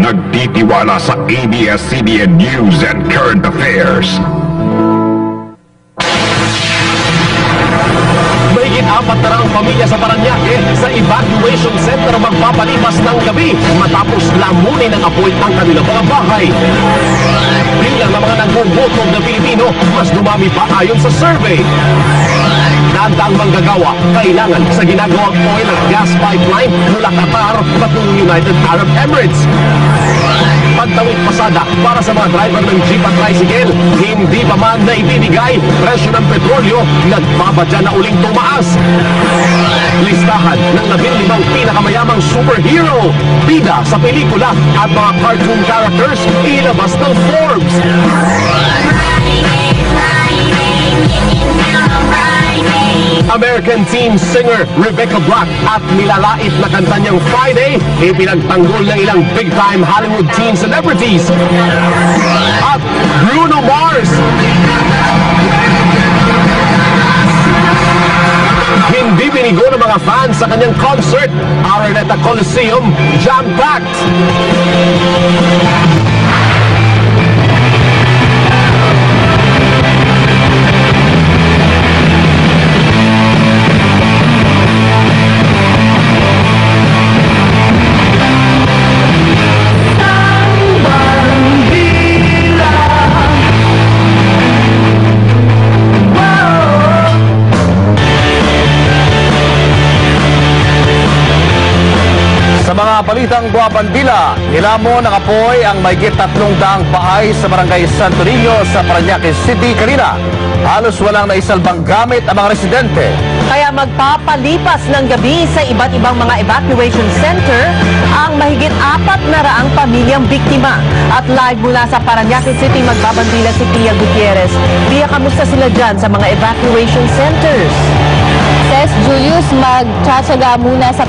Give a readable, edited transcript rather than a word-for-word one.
nagtitiwala sa ABS-CBN News and Current Affairs. Mahigit 4 na ang pamilya sa Parañaque sa evacuation center magpapalipas ng gabi matapos lamunin ng apoy ang kanilang mga bahay. Bilang ng mga nagbubutong na Pilipino, mas dumami pa ayon sa survey. Daang manggagawa kailangan sa ginagawang oil at gas pipeline mula Qatar patungong United Arab Emirates. Pagtawid pasada para sa mga driver ng jeep at tricycle, hindi pa man na ibibigay presyo ng petrolyo, nagbabadya na uling tumaas. Listahan ng 15 pinakamayamang superhero, bida sa pelikula at mga cartoon characters ilabas ng Forbes. American teen singer Rebecca Black at nilalait na kanta niyang Friday, ipinagtanggol ng ilang big-time Hollywood teen celebrities. At Bruno Mars. Hindi binigo ng mga fans sa kanyang concert, Araneta Coliseum, jam-packed. Sa mga balitang Buapandila, nilamo ng apoy ang mahigit 300 bahay sa barangay Santo Niño sa Parañaque City kanina. Halos walang naisalbang gamit ang mga residente. Kaya magpapalipas ng gabi sa iba't ibang mga evacuation center ang mahigit 400 pamilyang biktima. At live mula sa Parañaque City, magbabandila si Pia Gutierrez. Pia, kamusta sila dyan sa mga evacuation centers? Julius, magtsatsaga muna sa